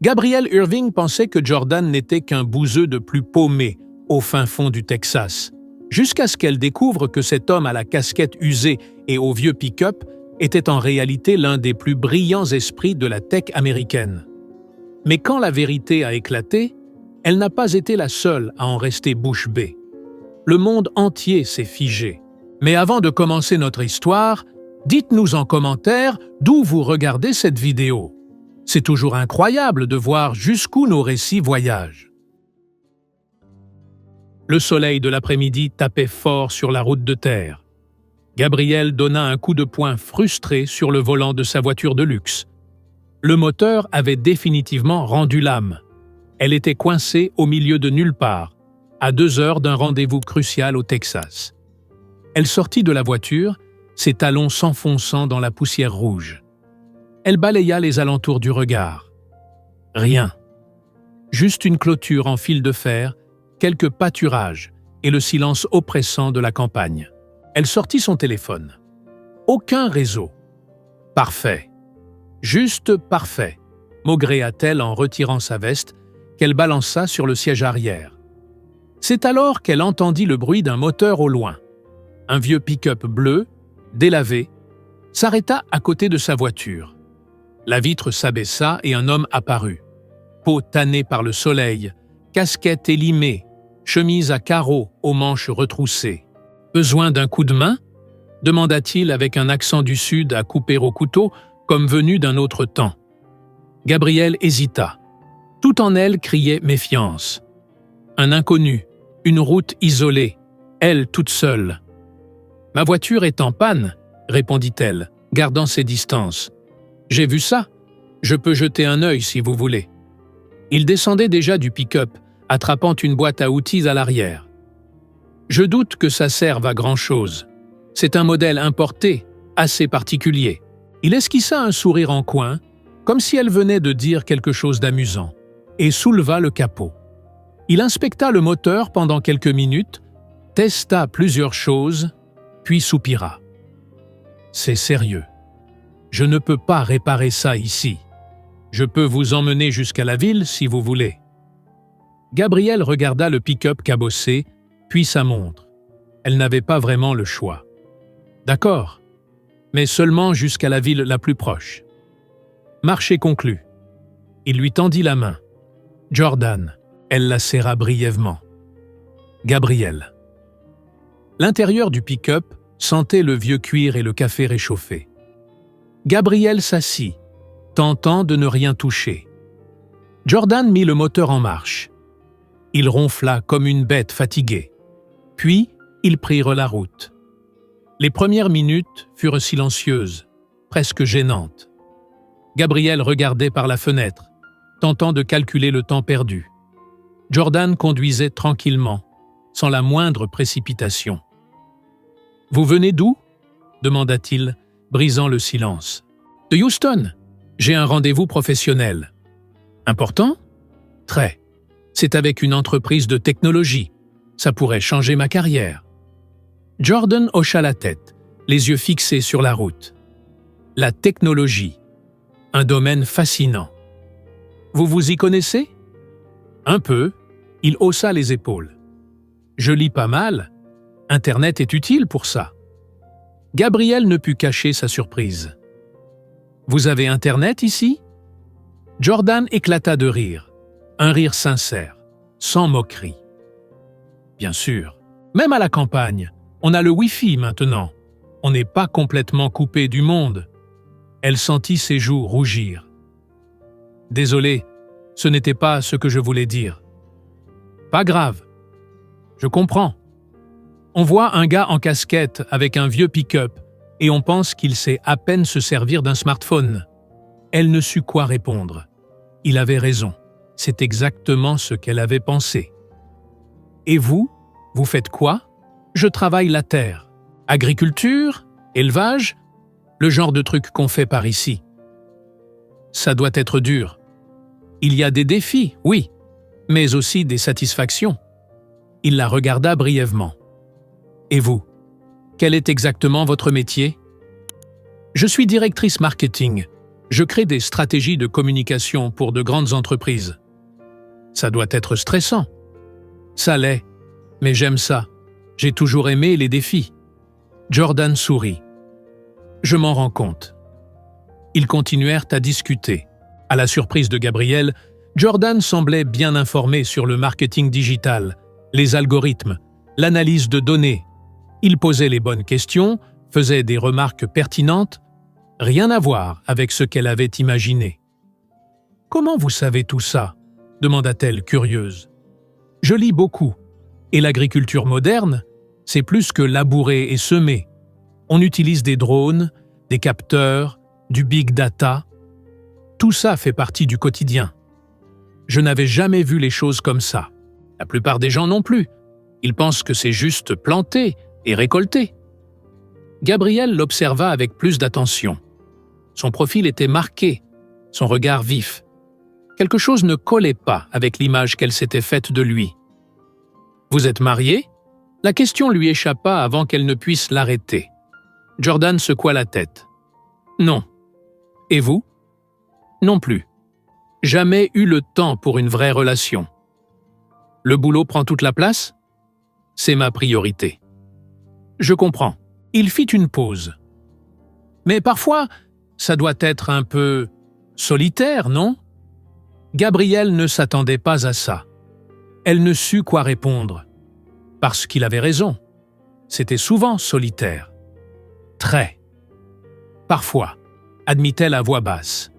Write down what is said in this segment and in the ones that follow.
Gabrielle Irving pensait que Jordan n'était qu'un bouseux de plus paumé au fin fond du Texas, jusqu'à ce qu'elle découvre que cet homme à la casquette usée et au vieux pick-up était en réalité l'un des plus brillants esprits de la tech américaine. Mais quand la vérité a éclaté, elle n'a pas été la seule à en rester bouche bée. Le monde entier s'est figé. Mais avant de commencer notre histoire, dites-nous en commentaire d'où vous regardez cette vidéo. C'est toujours incroyable de voir jusqu'où nos récits voyagent. Le soleil de l'après-midi tapait fort sur la route de terre. Gabrielle donna un coup de poing frustré sur le volant de sa voiture de luxe. Le moteur avait définitivement rendu l'âme. Elle était coincée au milieu de nulle part, à 2 heures d'un rendez-vous crucial au Texas. Elle sortit de la voiture, ses talons s'enfonçant dans la poussière rouge. Elle balaya les alentours du regard. Rien. Juste une clôture en fil de fer, quelques pâturages et le silence oppressant de la campagne. Elle sortit son téléphone. Aucun réseau. Parfait. Juste parfait, maugréa-t-elle en retirant sa veste, qu'elle balança sur le siège arrière. C'est alors qu'elle entendit le bruit d'un moteur au loin. Un vieux pick-up bleu, délavé, s'arrêta à côté de sa voiture. La vitre s'abaissa et un homme apparut. Peau tannée par le soleil, casquette élimée, chemise à carreaux aux manches retroussées. « Besoin d'un coup de main ?» demanda-t-il avec un accent du Sud à couper au couteau, comme venu d'un autre temps. Gabrielle hésita. Tout en elle criait méfiance. Un inconnu, une route isolée, elle toute seule. « Ma voiture est en panne », répondit-elle, gardant ses distances. « J'ai vu ça. Je peux jeter un œil si vous voulez. » Il descendait déjà du pick-up, attrapant une boîte à outils à l'arrière. « Je doute que ça serve à grand-chose. C'est un modèle importé, assez particulier. » Il esquissa un sourire en coin, comme si elle venait de dire quelque chose d'amusant, et souleva le capot. Il inspecta le moteur pendant quelques minutes, testa plusieurs choses, puis soupira. « C'est sérieux. Je ne peux pas réparer ça ici. Je peux vous emmener jusqu'à la ville si vous voulez. » Gabrielle regarda le pick-up cabossé, puis sa montre. Elle n'avait pas vraiment le choix. « D'accord, mais seulement jusqu'à la ville la plus proche. » Marché conclu. Il lui tendit la main. « Jordan. » Elle la serra brièvement. « Gabrielle. » L'intérieur du pick-up sentait le vieux cuir et le café réchauffé. Gabrielle s'assit, tentant de ne rien toucher. Jordan mit le moteur en marche. Il ronfla comme une bête fatiguée. Puis, ils prirent la route. Les premières minutes furent silencieuses, presque gênantes. Gabrielle regardait par la fenêtre, tentant de calculer le temps perdu. Jordan conduisait tranquillement, sans la moindre précipitation. « Vous venez d'où » demanda-t-il, brisant le silence. « De Houston. J'ai un rendez-vous professionnel. »« Important ?»« Très. C'est avec une entreprise de technologie. Ça pourrait changer ma carrière. » Jordan hocha la tête, les yeux fixés sur la route. La technologie. Un domaine fascinant. « Vous vous y connaissez ?»« Un peu. » Il haussa les épaules. « Je lis pas mal. Internet est utile pour ça. » Gabrielle ne put cacher sa surprise. « Vous avez Internet ici ?» Jordan éclata de rire. Un rire sincère, sans moquerie. « Bien sûr. Même à la campagne, on a le Wi-Fi maintenant. On n'est pas complètement coupé du monde. » Elle sentit ses joues rougir. « Désolé, ce n'était pas ce que je voulais dire. »« Pas grave. Je comprends. On voit un gars en casquette avec un vieux pick-up et on pense qu'il sait à peine se servir d'un smartphone. » Elle ne sut quoi répondre. Il avait raison. C'est exactement ce qu'elle avait pensé. « Et vous, vous faites quoi ?»« Je travaille la terre. Agriculture, élevage, le genre de truc qu'on fait par ici. » Ça doit être dur. Il y a des défis, oui, mais aussi des satisfactions. Il la regarda brièvement. « Et vous, quel est exactement votre métier ?»« Je suis directrice marketing. Je crée des stratégies de communication pour de grandes entreprises. Ça doit être stressant. Ça l'est, mais j'aime ça. J'ai toujours aimé les défis. Jordan sourit. Je m'en rends compte. Ils continuèrent à discuter. À la surprise de Gabriel, Jordan semblait bien informé sur le marketing digital, les algorithmes, l'analyse de données. Il posait les bonnes questions, faisait des remarques pertinentes, rien à voir avec ce qu'elle avait imaginé. « Comment vous savez tout ça ?» demanda-t-elle curieuse. « Je lis beaucoup, et l'agriculture moderne, c'est plus que labourer et semer. On utilise des drones, des capteurs, du big data. Tout ça fait partie du quotidien. Je n'avais jamais vu les choses comme ça. La plupart des gens non plus. Ils pensent que c'est juste planter et récolter. » Gabriel l'observa avec plus d'attention. Son profil était marqué, son regard vif. Quelque chose ne collait pas avec l'image qu'elle s'était faite de lui. « Vous êtes marié ?» La question lui échappa avant qu'elle ne puisse l'arrêter. Jordan secoua la tête. « Non. Et vous ?»« Non plus. Jamais eu le temps pour une vraie relation. Le boulot prend toute la place ? C'est ma priorité. » Je comprends. Il fit une pause. « Mais parfois, ça doit être un peu solitaire, non ?» Gabriel ne s'attendait pas à ça. Elle ne sut quoi répondre. Parce qu'il avait raison. C'était souvent solitaire. Très. Parfois, admit-elle à voix basse.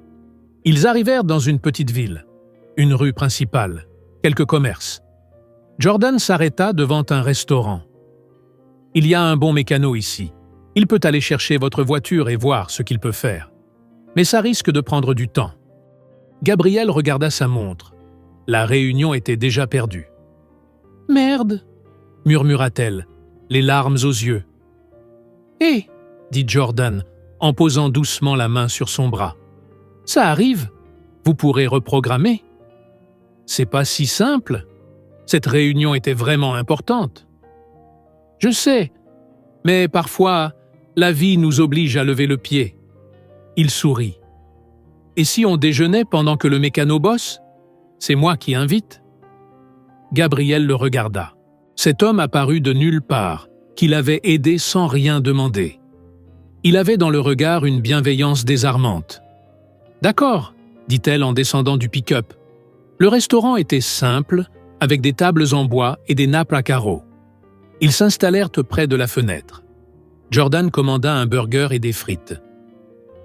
Ils arrivèrent dans une petite ville, une rue principale, quelques commerces. Jordan s'arrêta devant un restaurant. « Il y a un bon mécano ici. Il peut aller chercher votre voiture et voir ce qu'il peut faire. Mais ça risque de prendre du temps. » Gabriel regarda sa montre. La réunion était déjà perdue. « Merde !» murmura-t-elle, les larmes aux yeux. « Hé !» dit Jordan, en posant doucement la main sur son bras. « Ça arrive, vous pourrez reprogrammer. » C'est pas si simple. Cette réunion était vraiment importante. « Je sais, mais parfois, la vie nous oblige à lever le pied. » Il sourit. « Et si on déjeunait pendant que le mécano bosse ? C'est moi qui invite. » Gabriel le regarda. Cet homme apparut de nulle part, qu'il avait aidé sans rien demander. Il avait dans le regard une bienveillance désarmante. « D'accord, » dit-elle en descendant du pick-up. Le restaurant était simple, avec des tables en bois et des nappes à carreaux. Ils s'installèrent près de la fenêtre. Jordan commanda un burger et des frites.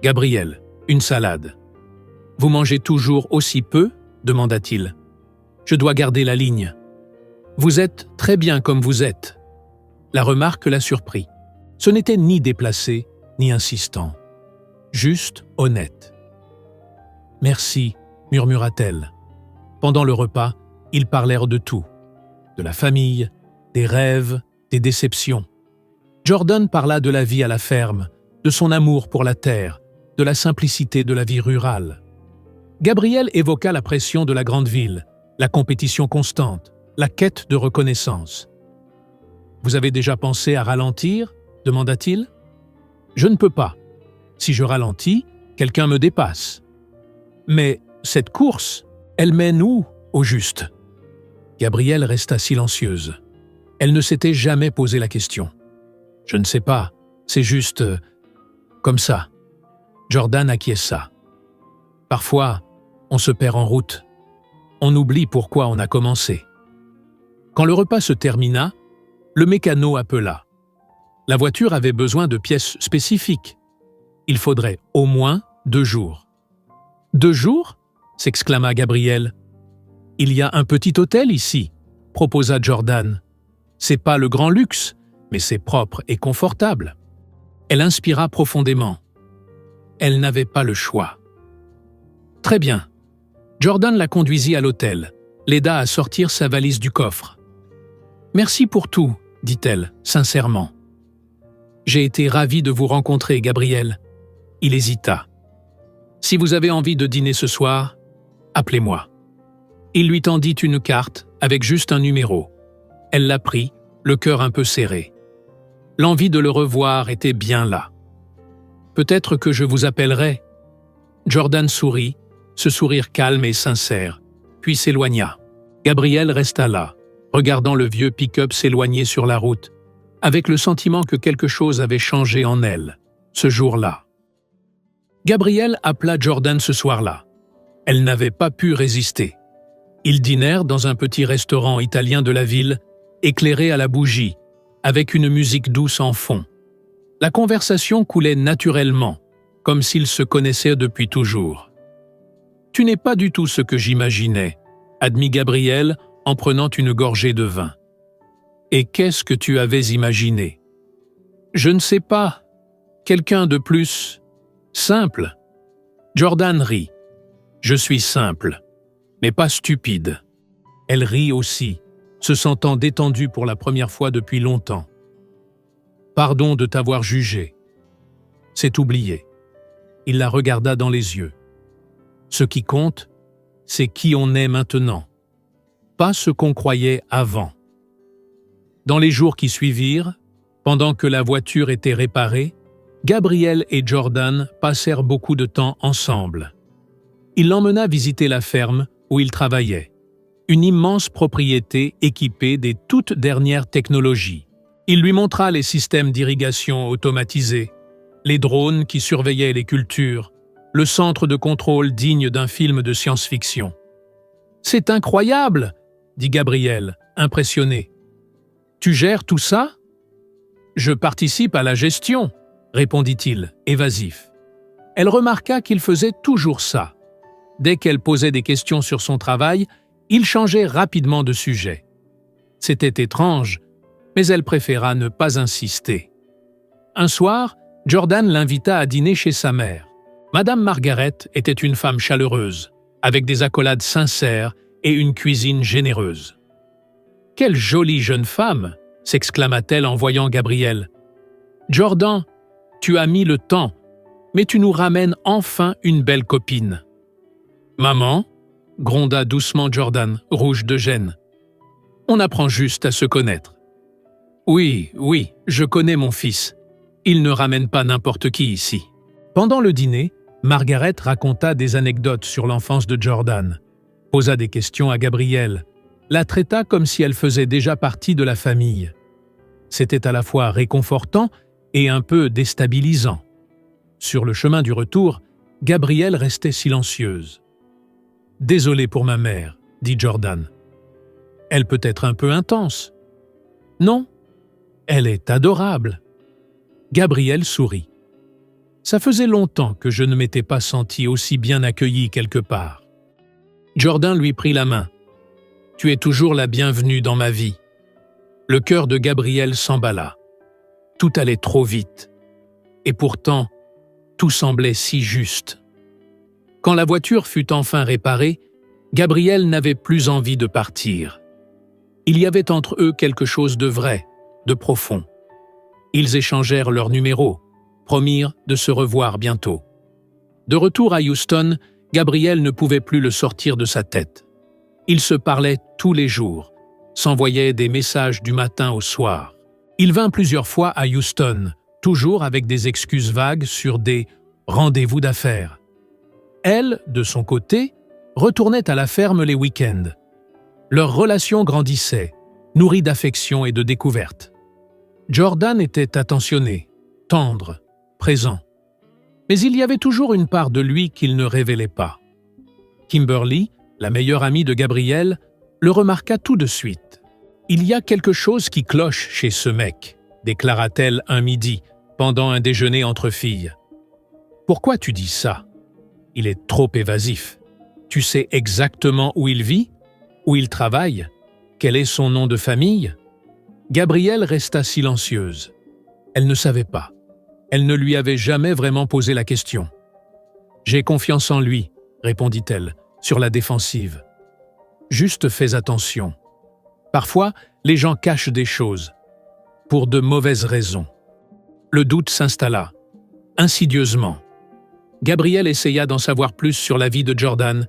Gabriel, une salade. « Vous mangez toujours aussi peu ?» demanda-t-il. « Je dois garder la ligne. » « Vous êtes très bien comme vous êtes. » La remarque la surprit. Ce n'était ni déplacé, ni insistant. Juste honnête. « Merci, » murmura-t-elle. Pendant le repas, ils parlèrent de tout. De la famille, des rêves, des déceptions. Jordan parla de la vie à la ferme, de son amour pour la terre, de la simplicité de la vie rurale. Gabriel évoqua la pression de la grande ville, la compétition constante, la quête de reconnaissance. « Vous avez déjà pensé à ralentir ?» demanda-t-il. « Je ne peux pas. Si je ralentis, quelqu'un me dépasse. Mais cette course, elle mène où, au juste ?» Gabrielle resta silencieuse. Elle ne s'était jamais posé la question. « Je ne sais pas, c'est juste... comme ça. » Jordan acquiesça. « Parfois, on se perd en route. On oublie pourquoi on a commencé. » Quand le repas se termina, le mécano appela. La voiture avait besoin de pièces spécifiques. Il faudrait au moins 2 jours. « 2 jours ?» s'exclama Gabriel. « Il y a un petit hôtel ici, » proposa Jordan. « C'est pas le grand luxe, mais c'est propre et confortable. » Elle inspira profondément. Elle n'avait pas le choix. « Très bien. » Jordan la conduisit à l'hôtel, l'aida à sortir sa valise du coffre. « Merci pour tout, » dit-elle, sincèrement. « J'ai été ravi de vous rencontrer, Gabriel. » Il hésita. « Si vous avez envie de dîner ce soir, appelez-moi. » Il lui tendit une carte avec juste un numéro. Elle la prit, le cœur un peu serré. L'envie de le revoir était bien là. « Peut-être que je vous appellerai. » Jordan sourit, ce sourire calme et sincère, puis s'éloigna. Gabrielle resta là, regardant le vieux pick-up s'éloigner sur la route, avec le sentiment que quelque chose avait changé en elle, ce jour-là. Gabrielle appela Jordan ce soir-là. Elle n'avait pas pu résister. Ils dînèrent dans un petit restaurant italien de la ville, éclairé à la bougie, avec une musique douce en fond. La conversation coulait naturellement, comme s'ils se connaissaient depuis toujours. « Tu n'es pas du tout ce que j'imaginais », admit Gabrielle en prenant une gorgée de vin. « Et qu'est-ce que tu avais imaginé ?»« Je ne sais pas. Quelqu'un de plus simple. » Jordan rit. « Je suis simple, mais pas stupide. » Elle rit aussi, se sentant détendue pour la première fois depuis longtemps. « Pardon de t'avoir jugé. » C'est oublié. Il la regarda dans les yeux. Ce qui compte, c'est qui on est maintenant, pas ce qu'on croyait avant. Dans les jours qui suivirent, pendant que la voiture était réparée, Gabrielle et Jordan passèrent beaucoup de temps ensemble. Il l'emmena visiter la ferme où il travaillait, une immense propriété équipée des toutes dernières technologies. Il lui montra les systèmes d'irrigation automatisés, les drones qui surveillaient les cultures, le centre de contrôle digne d'un film de science-fiction. « C'est incroyable !» dit Gabrielle, impressionnée. « Tu gères tout ça ?»« Je participe à la gestion », répondit-il, évasif. Elle remarqua qu'il faisait toujours ça. Dès qu'elle posait des questions sur son travail, il changeait rapidement de sujet. C'était étrange, mais elle préféra ne pas insister. Un soir, Jordan l'invita à dîner chez sa mère. Madame Margaret était une femme chaleureuse, avec des accolades sincères et une cuisine généreuse. « Quelle jolie jeune femme !» s'exclama-t-elle en voyant Gabrielle. « Jordan, tu as mis le temps, mais tu nous ramènes enfin une belle copine. »« Maman ?» gronda doucement Jordan, rouge de gêne. « On apprend juste à se connaître. »« Oui, je connais mon fils. Il ne ramène pas n'importe qui ici. » Pendant le dîner, Margaret raconta des anecdotes sur l'enfance de Jordan, posa des questions à Gabrielle, la traita comme si elle faisait déjà partie de la famille. C'était à la fois réconfortant et un peu déstabilisant. Sur le chemin du retour, Gabrielle restait silencieuse. « Désolé pour ma mère, » dit Jordan. « Elle peut être un peu intense. »« Non, elle est adorable. » Gabrielle sourit. « Ça faisait longtemps que je ne m'étais pas senti aussi bien accueilli quelque part. » Jordan lui prit la main. « Tu es toujours la bienvenue dans ma vie. » Le cœur de Gabrielle s'emballa. Tout allait trop vite. Et pourtant, tout semblait si juste. Quand la voiture fut enfin réparée, Gabrielle n'avait plus envie de partir. Il y avait entre eux quelque chose de vrai, de profond. Ils échangèrent leurs numéros, promirent de se revoir bientôt. De retour à Houston, Gabrielle ne pouvait plus le sortir de sa tête. Ils se parlaient tous les jours, s'envoyaient des messages du matin au soir. Il vint plusieurs fois à Houston, toujours avec des excuses vagues sur des rendez-vous d'affaires. Elle, de son côté, retournait à la ferme les week-ends. Leur relation grandissait, nourrie d'affection et de découverte. Jordan était attentionné, tendre, présent. Mais il y avait toujours une part de lui qu'il ne révélait pas. Kimberly, la meilleure amie de Gabrielle, le remarqua tout de suite. « Il y a quelque chose qui cloche chez ce mec », déclara-t-elle un midi, pendant un déjeuner entre filles. « Pourquoi tu dis ça ? Il est trop évasif. Tu sais exactement où il vit ? Où il travaille ? Quel est son nom de famille ?» Gabrielle resta silencieuse. Elle ne savait pas. Elle ne lui avait jamais vraiment posé la question. « J'ai confiance en lui », répondit-elle, sur la défensive. « Juste fais attention. Parfois, les gens cachent des choses, pour de mauvaises raisons. » Le doute s'installa, insidieusement. Gabrielle essaya d'en savoir plus sur la vie de Jordan,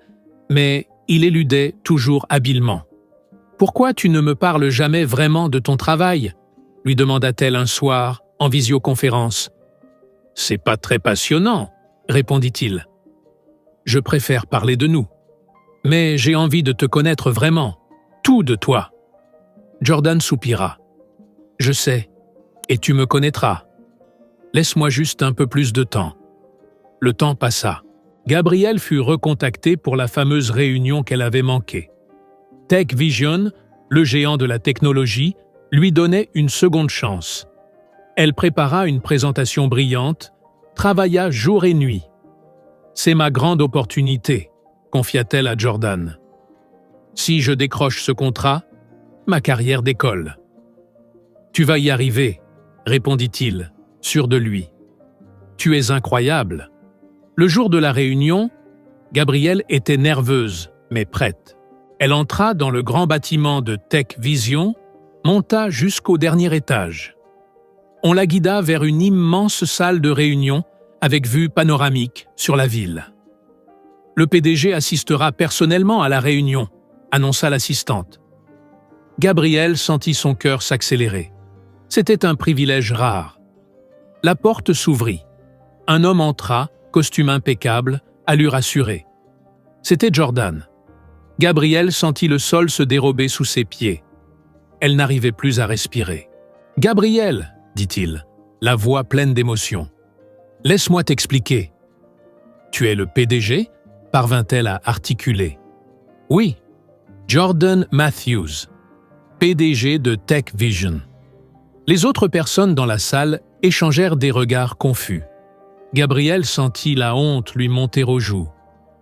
mais il éludait toujours habilement. « Pourquoi tu ne me parles jamais vraiment de ton travail ?» lui demanda-t-elle un soir, en visioconférence. « C'est pas très passionnant, » répondit-il. « Je préfère parler de nous. Mais j'ai envie de te connaître vraiment, tout de toi. Jordan soupira. Je sais, et tu me connaîtras. Laisse-moi juste un peu plus de temps. Le temps passa. Gabrielle fut recontactée pour la fameuse réunion qu'elle avait manquée. Tech Vision, le géant de la technologie, lui donnait une seconde chance. Elle prépara une présentation brillante, travailla jour et nuit. « C'est ma grande opportunité », confia-t-elle à Jordan. « Si je décroche ce contrat, ma carrière décolle. »« Tu vas y arriver », répondit-il, sûr de lui. « Tu es incroyable. » Le jour de la réunion, Gabrielle était nerveuse, mais prête. Elle entra dans le grand bâtiment de Tech Vision, monta jusqu'au dernier étage. On la guida vers une immense salle de réunion avec vue panoramique sur la ville. « Le PDG assistera personnellement à la réunion », annonça l'assistante. Gabrielle sentit son cœur s'accélérer. C'était un privilège rare. La porte s'ouvrit. Un homme entra, costume impeccable, allure assurée. C'était Jordan. Gabrielle sentit le sol se dérober sous ses pieds. Elle n'arrivait plus à respirer. « Gabrielle !» dit-il, la voix pleine d'émotion. « Laisse-moi t'expliquer. »« Tu es le PDG ?» parvint-elle à articuler. « Oui, Jordan Matthews, PDG de Tech Vision. » Les autres personnes dans la salle échangèrent des regards confus. Gabrielle sentit la honte lui monter aux joues.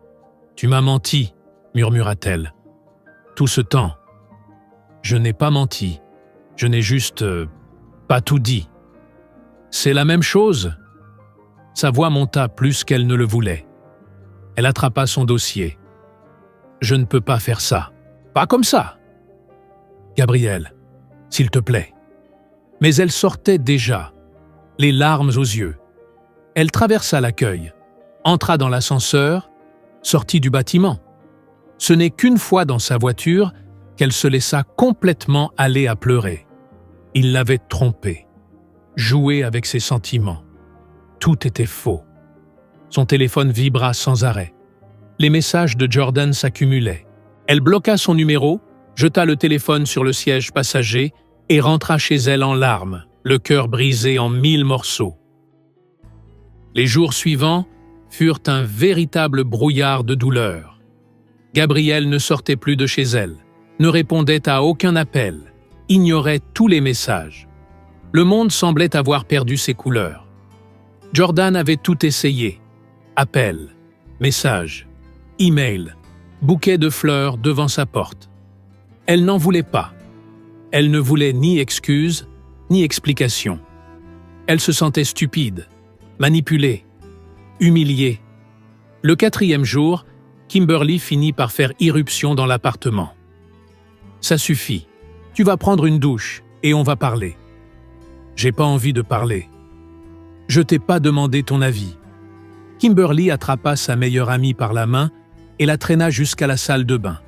« Tu m'as menti » murmura-t-elle. « Tout ce temps. »« Je n'ai pas menti. Je n'ai juste pas tout dit. »« C'est la même chose ?» Sa voix monta plus qu'elle ne le voulait. Elle attrapa son dossier. « Je ne peux pas faire ça. Pas comme ça. »« Gabrielle, s'il te plaît. » Mais elle sortait déjà, les larmes aux yeux. Elle traversa l'accueil, entra dans l'ascenseur, sortit du bâtiment. Ce n'est qu'une fois dans sa voiture qu'elle se laissa complètement aller à pleurer. Il l'avait trompée, joué avec ses sentiments. Tout était faux. Son téléphone vibra sans arrêt. Les messages de Jordan s'accumulaient. Elle bloqua son numéro, jeta le téléphone sur le siège passager et rentra chez elle en larmes, le cœur brisé en 1000 morceaux. Les jours suivants furent un véritable brouillard de douleur. Gabrielle ne sortait plus de chez elle, ne répondait à aucun appel, ignorait tous les messages. Le monde semblait avoir perdu ses couleurs. Jordan avait tout essayé. Appels, messages, emails, bouquets de fleurs devant sa porte. Elle n'en voulait pas. Elle ne voulait ni excuses, ni explications. Elle se sentait stupide, manipulée, humiliée. Le 4e jour, Kimberly finit par faire irruption dans l'appartement. « Ça suffit. Tu vas prendre une douche et on va parler. »« J'ai pas envie de parler. Je t'ai pas demandé ton avis. » Kimberly attrapa sa meilleure amie par la main et la traîna jusqu'à la salle de bain.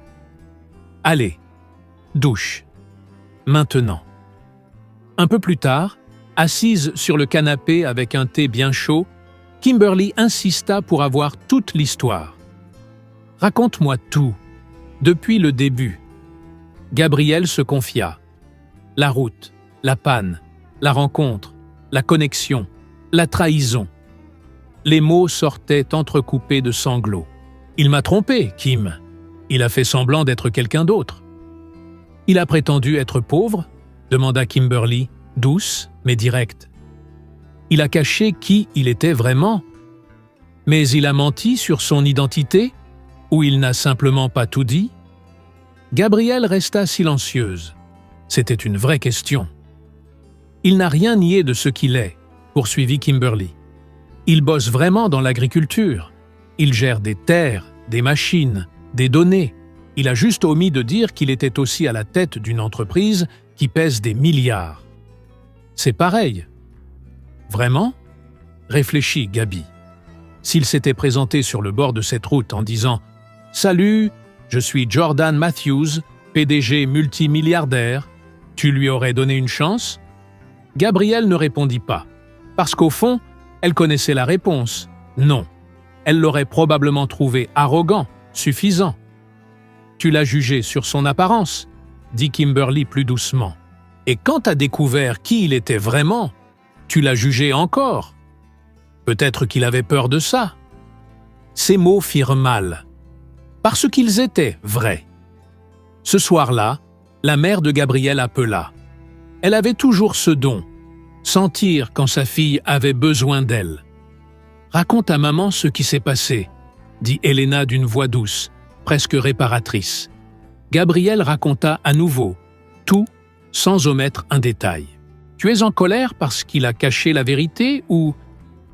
« Allez, douche. Maintenant. » Un peu plus tard, assise sur le canapé avec un thé bien chaud, Kimberly insista pour avoir toute l'histoire. « Raconte-moi tout, depuis le début. » Gabrielle se confia. La route, la panne, la rencontre, la connexion, la trahison. Les mots sortaient entrecoupés de sanglots. « Il m'a trompé, Kim. Il a fait semblant d'être quelqu'un d'autre. »« Il a prétendu être pauvre ?» demanda Kimberly, douce mais directe. « Il a caché qui il était vraiment. Mais il a menti sur son identité ou il n'a simplement pas tout dit ?» Gabrielle resta silencieuse. C'était une vraie question. « Il n'a rien nié de ce qu'il est », poursuivit Kimberly. « Il bosse vraiment dans l'agriculture. Il gère des terres, des machines, des données. Il a juste omis de dire qu'il était aussi à la tête d'une entreprise qui pèse des milliards. » « C'est pareil. »« Vraiment ?» réfléchit Gabi. S'il s'était présenté sur le bord de cette route en disant « Salut, je suis Jordan Matthews, PDG multimilliardaire. » Tu lui aurais donné une chance ? Gabrielle ne répondit pas, parce qu'au fond, elle connaissait la réponse. Non. elle l'aurait probablement trouvé arrogant, suffisant. « Tu l'as jugé sur son apparence », dit Kimberly plus doucement. « Et quand t'as découvert qui il était vraiment, tu l'as jugé encore. Peut-être qu'il avait peur de ça. » Ces mots firent mal, parce qu'ils étaient vrais. Ce soir-là, la mère de Gabriel appela. Elle avait toujours ce don, sentir quand sa fille avait besoin d'elle. « Raconte à maman ce qui s'est passé », dit Elena d'une voix douce, presque réparatrice. Gabriel raconta à nouveau, tout sans omettre un détail. « Tu es en colère parce qu'il a caché la vérité ou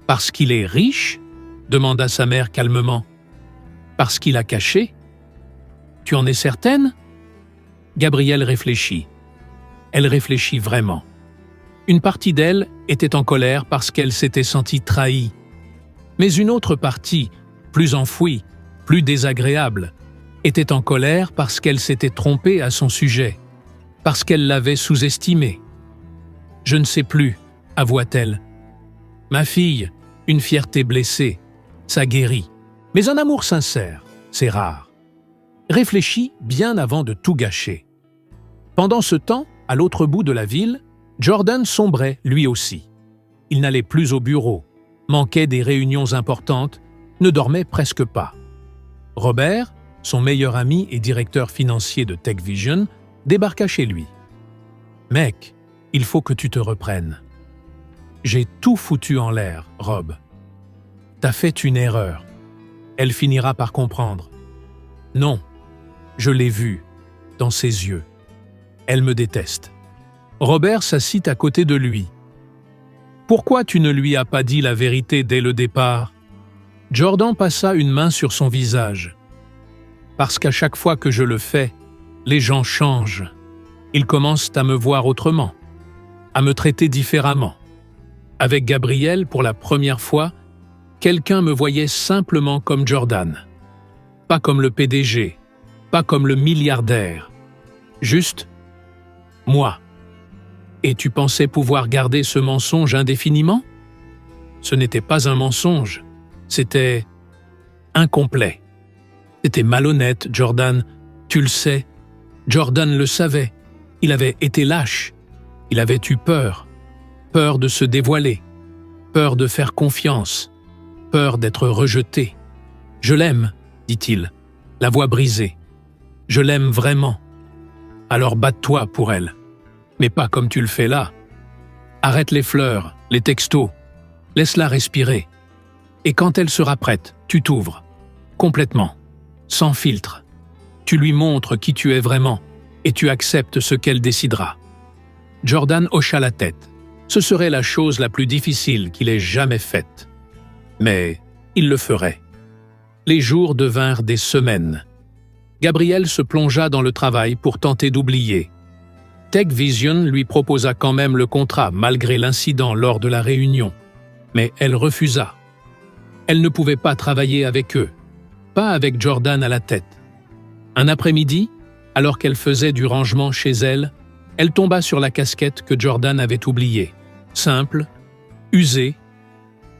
parce qu'il est riche ?» demanda sa mère calmement. « Parce qu'il a caché ? Tu en es certaine ?» Gabrielle réfléchit. Elle réfléchit vraiment. Une partie d'elle était en colère parce qu'elle s'était sentie trahie. Mais une autre partie, plus enfouie, plus désagréable, était en colère parce qu'elle s'était trompée à son sujet, parce qu'elle l'avait sous-estimé. « Je ne sais plus », avoua-t-elle. « Ma fille, une fierté blessée, ça guérit. Mais un amour sincère, c'est rare. » Réfléchis bien avant de tout gâcher. Pendant ce temps, à l'autre bout de la ville, Jordan sombrait lui aussi. Il n'allait plus au bureau, manquait des réunions importantes, ne dormait presque pas. Robert, son meilleur ami et directeur financier de Tech Vision, débarqua chez lui. « Mec, il faut que tu te reprennes. J'ai tout foutu en l'air, Rob. T'as fait une erreur. Elle finira par comprendre. Non, je l'ai vue, dans ses yeux. Elle me déteste. » Robert s'assit à côté de lui. « Pourquoi tu ne lui as pas dit la vérité dès le départ ?» Jordan passa une main sur son visage. « Parce qu'à chaque fois que je le fais, les gens changent. Ils commencent à me voir autrement, à me traiter différemment. Avec Gabriel, pour la première fois, quelqu'un me voyait simplement comme Jordan. Pas comme le PDG, pas comme le milliardaire. Juste moi. Et tu pensais pouvoir garder ce mensonge indéfiniment ? Ce n'était pas un mensonge, c'était incomplet. C'était malhonnête, Jordan, tu le sais. Jordan le savait. Il avait été lâche. Il avait eu peur. Peur de se dévoiler. Peur de faire confiance. Peur d'être rejeté. « Je l'aime, » dit-il, la voix brisée. « Je l'aime vraiment. Alors batte-toi pour elle. Mais pas comme tu le fais là. Arrête les fleurs, les textos. Laisse-la respirer. Et quand elle sera prête, tu t'ouvres. Complètement. Sans filtre. Tu lui montres qui tu es vraiment et tu acceptes ce qu'elle décidera. » Jordan hocha la tête. Ce serait la chose la plus difficile qu'il ait jamais faite. Mais il le ferait. Les jours devinrent des semaines. Gabriel se plongea dans le travail pour tenter d'oublier. Tech Vision lui proposa quand même le contrat malgré l'incident lors de la réunion. Mais elle refusa. Elle ne pouvait pas travailler avec eux, pas avec Jordan à la tête. Un après-midi, alors qu'elle faisait du rangement chez elle, elle tomba sur la casquette que Jordan avait oubliée. Simple, usée,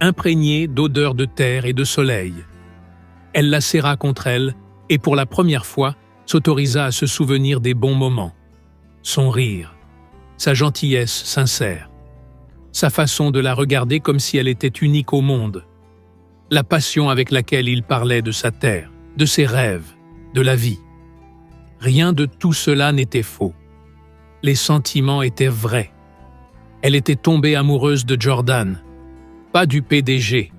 imprégnée d'odeurs de terre et de soleil. Elle la serra contre elle et pour la première fois s'autorisa à se souvenir des bons moments. Son rire, sa gentillesse sincère, sa façon de la regarder comme si elle était unique au monde, la passion avec laquelle il parlait de sa terre, de ses rêves, de la vie. Rien de tout cela n'était faux. Les sentiments étaient vrais. Elle était tombée amoureuse de Jordan, pas du PDG,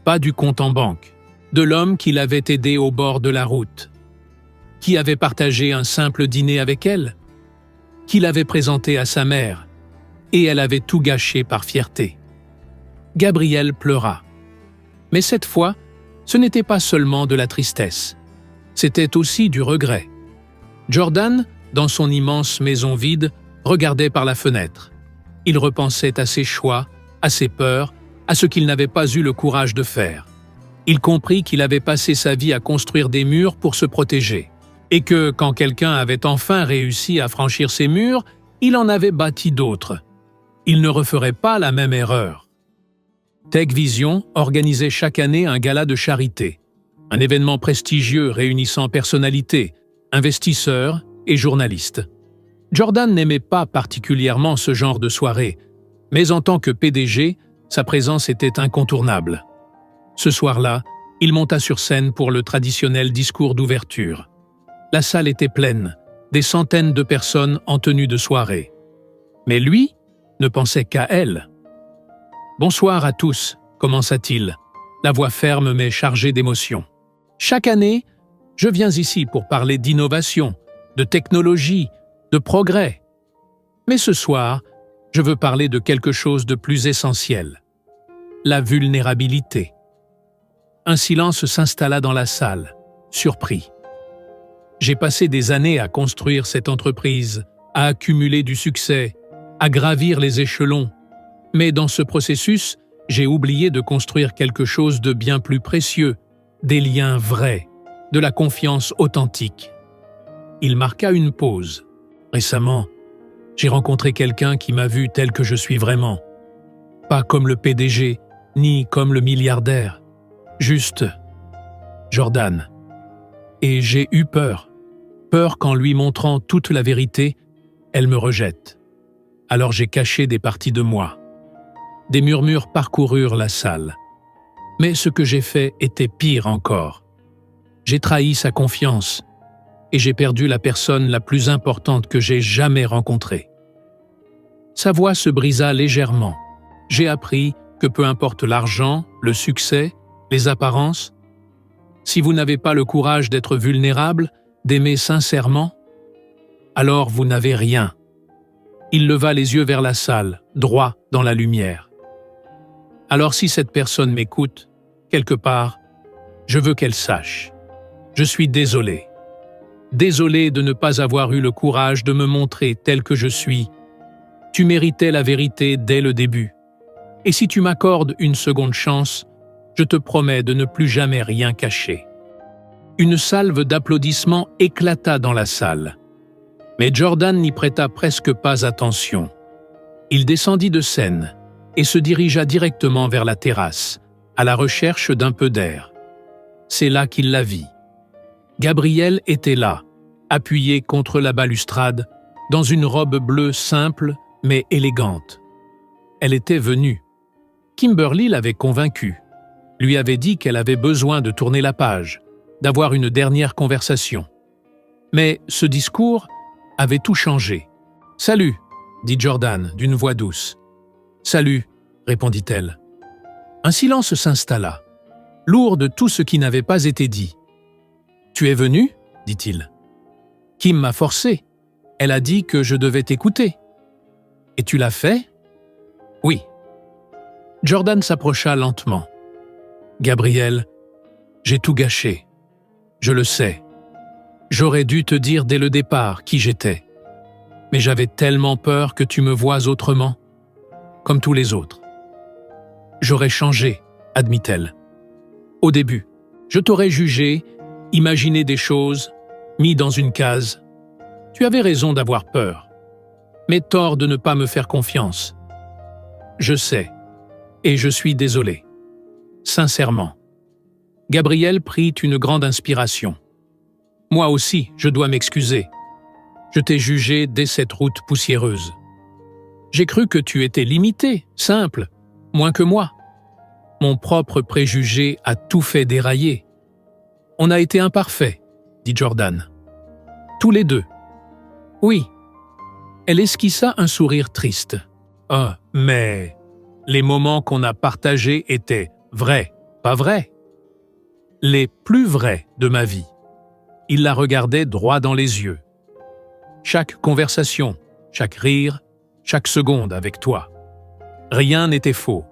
pas du compte en banque, de l'homme qui l'avait aidée au bord de la route, qui avait partagé un simple dîner avec elle, qui l'avait présenté à sa mère, et elle avait tout gâché par fierté. Gabriel pleura. Mais cette fois, ce n'était pas seulement de la tristesse, c'était aussi du regret. Jordan, dans son immense maison vide, regardait par la fenêtre. Il repensait à ses choix, à ses peurs, à ce qu'il n'avait pas eu le courage de faire. Il comprit qu'il avait passé sa vie à construire des murs pour se protéger, et que, quand quelqu'un avait enfin réussi à franchir ces murs, il en avait bâti d'autres. Il ne referait pas la même erreur. TechVision organisait chaque année un gala de charité, un événement prestigieux réunissant personnalités, investisseurs et journalistes. Jordan n'aimait pas particulièrement ce genre de soirée, mais en tant que PDG, sa présence était incontournable. Ce soir-là, il monta sur scène pour le traditionnel discours d'ouverture. La salle était pleine, des centaines de personnes en tenue de soirée. Mais lui ne pensait qu'à elle. « Bonsoir à tous », commença-t-il, la voix ferme mais chargée d'émotion. « Chaque année, je viens ici pour parler d'innovation, de technologie, de progrès. Mais ce soir, je veux parler de quelque chose de plus essentiel. La vulnérabilité. » Un silence s'installa dans la salle, surpris. J'ai passé des années à construire cette entreprise, à accumuler du succès, à gravir les échelons. Mais dans ce processus, j'ai oublié de construire quelque chose de bien plus précieux, des liens vrais, de la confiance authentique. Il marqua une pause. Récemment, j'ai rencontré quelqu'un qui m'a vu tel que je suis vraiment. Pas comme le PDG, ni comme le milliardaire. Juste Jordan. Et j'ai eu peur. Peur qu'en lui montrant toute la vérité, elle me rejette. Alors j'ai caché des parties de moi. Des murmures parcoururent la salle. Mais ce que j'ai fait était pire encore. J'ai trahi sa confiance et j'ai perdu la personne la plus importante que j'ai jamais rencontrée. Sa voix se brisa légèrement. J'ai appris que peu importe l'argent, le succès, les apparences, si vous n'avez pas le courage d'être vulnérable, d'aimer sincèrement, alors vous n'avez rien. Il leva les yeux vers la salle, droit dans la lumière. Alors si cette personne m'écoute, quelque part, je veux qu'elle sache. Je suis désolé. Désolé de ne pas avoir eu le courage de me montrer tel que je suis. Tu méritais la vérité dès le début. Et si tu m'accordes une seconde chance, je te promets de ne plus jamais rien cacher. Une salve d'applaudissements éclata dans la salle. Mais Jordan n'y prêta presque pas attention. Il descendit de scène et se dirigea directement vers la terrasse, à la recherche d'un peu d'air. C'est là qu'il la vit. Gabrielle était là, appuyée contre la balustrade, dans une robe bleue simple mais élégante. Elle était venue. Kimberly l'avait convaincue, lui avait dit qu'elle avait besoin de tourner la page, d'avoir une dernière conversation. Mais ce discours avait tout changé. « Salut », dit Jordan d'une voix douce. « Salut », répondit-elle. Un silence s'installa, lourd de tout ce qui n'avait pas été dit. « Tu es venu ?» dit-il. « Kim m'a forcé. Elle a dit que je devais t'écouter. »« Et tu l'as fait ?»« Oui. » Jordan s'approcha lentement. « Gabrielle, j'ai tout gâché. Je le sais. J'aurais dû te dire dès le départ qui j'étais. Mais j'avais tellement peur que tu me vois autrement, comme tous les autres. J'aurais changé, admit-elle. Au début, je t'aurais jugé, imaginé des choses, mis dans une case. Tu avais raison d'avoir peur, mais tort de ne pas me faire confiance. Je sais, et je suis désolé. Sincèrement. Gabrielle prit une grande inspiration. Moi aussi, je dois m'excuser. Je t'ai jugé dès cette route poussiéreuse. J'ai cru que tu étais limité, simple, moins que moi. Mon propre préjugé a tout fait dérailler. On a été imparfaits, dit Jordan. Tous les deux. Oui. Elle esquissa un sourire triste. Ah, mais les moments qu'on a partagés étaient vrais, pas vrais. Les plus vrais de ma vie. Il la regardait droit dans les yeux. Chaque conversation, chaque rire, chaque seconde avec toi. Rien n'était faux.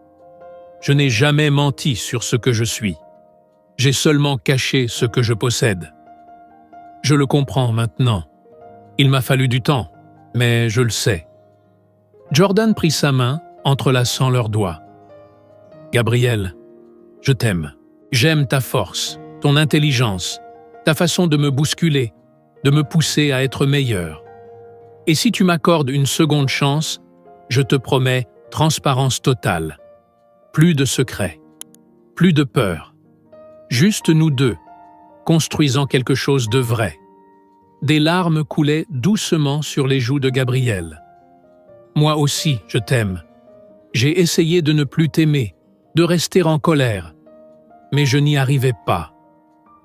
Je n'ai jamais menti sur ce que je suis. J'ai seulement caché ce que je possède. Je le comprends maintenant. Il m'a fallu du temps, mais je le sais. Jordan prit sa main, entrelaçant leurs doigts. Gabrielle, je t'aime. J'aime ta force, ton intelligence, ta façon de me bousculer, de me pousser à être meilleur. Et si tu m'accordes une seconde chance, je te promets transparence totale. Plus de secrets, plus de peur. Juste nous deux, construisant quelque chose de vrai. Des larmes coulaient doucement sur les joues de Gabrielle. Moi aussi, je t'aime. J'ai essayé de ne plus t'aimer, de rester en colère. Mais je n'y arrivais pas.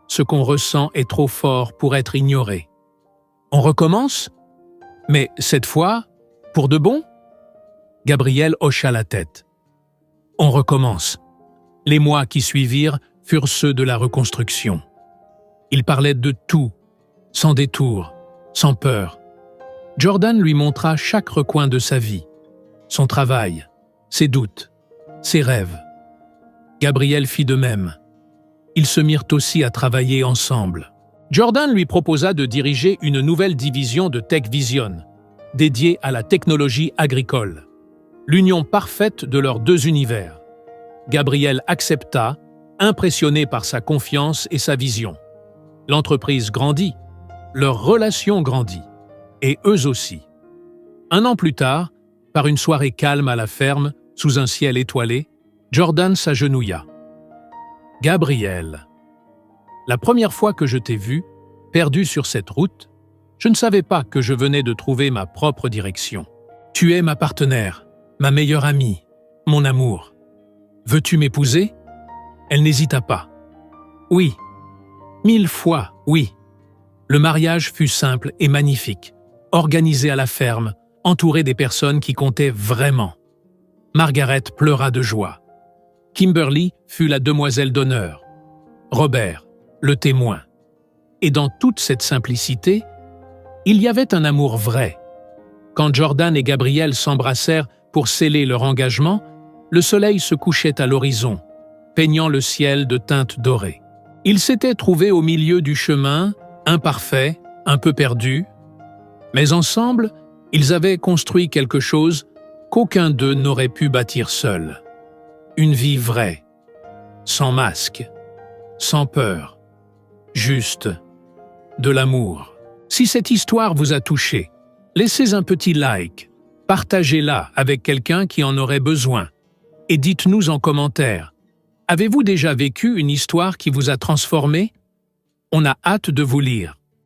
Ce qu'on ressent est trop fort pour être ignoré. On recommence? Mais cette fois, pour de bon? Gabrielle hocha la tête. On recommence. Les mois qui suivirent furent ceux de la reconstruction. Il parlait de tout, sans détour, sans peur. Jordan lui montra chaque recoin de sa vie, son travail, ses doutes, ses rêves. Gabrielle fit de même. Ils se mirent aussi à travailler ensemble. Jordan lui proposa de diriger une nouvelle division de Tech Vision, dédiée à la technologie agricole. L'union parfaite de leurs deux univers. Gabrielle accepta, impressionné par sa confiance et sa vision. L'entreprise grandit, leur relation grandit, et eux aussi. 1 an plus tard, par une soirée calme à la ferme, sous un ciel étoilé, Jordan s'agenouilla. « Gabrielle, la première fois que je t'ai vue, perdue sur cette route, je ne savais pas que je venais de trouver ma propre direction. Tu es ma partenaire, ma meilleure amie, mon amour. Veux-tu m'épouser ?» Elle n'hésita pas. « Oui, 1000 fois, oui. » Le mariage fut simple et magnifique, organisé à la ferme, entouré des personnes qui comptaient vraiment. Margaret pleura de joie. Kimberly fut la demoiselle d'honneur. Robert, le témoin. Et dans toute cette simplicité, il y avait un amour vrai. Quand Jordan et Gabrielle s'embrassèrent pour sceller leur engagement, le soleil se couchait à l'horizon, peignant le ciel de teintes dorées. Ils s'étaient trouvés au milieu du chemin, imparfaits, un peu perdus, mais ensemble, ils avaient construit quelque chose qu'aucun d'eux n'aurait pu bâtir seul. Une vie vraie, sans masque, sans peur, juste de l'amour. Si cette histoire vous a touché, laissez un petit like, partagez-la avec quelqu'un qui en aurait besoin et dites-nous en commentaire, avez-vous déjà vécu une histoire qui vous a transformé? On a hâte de vous lire.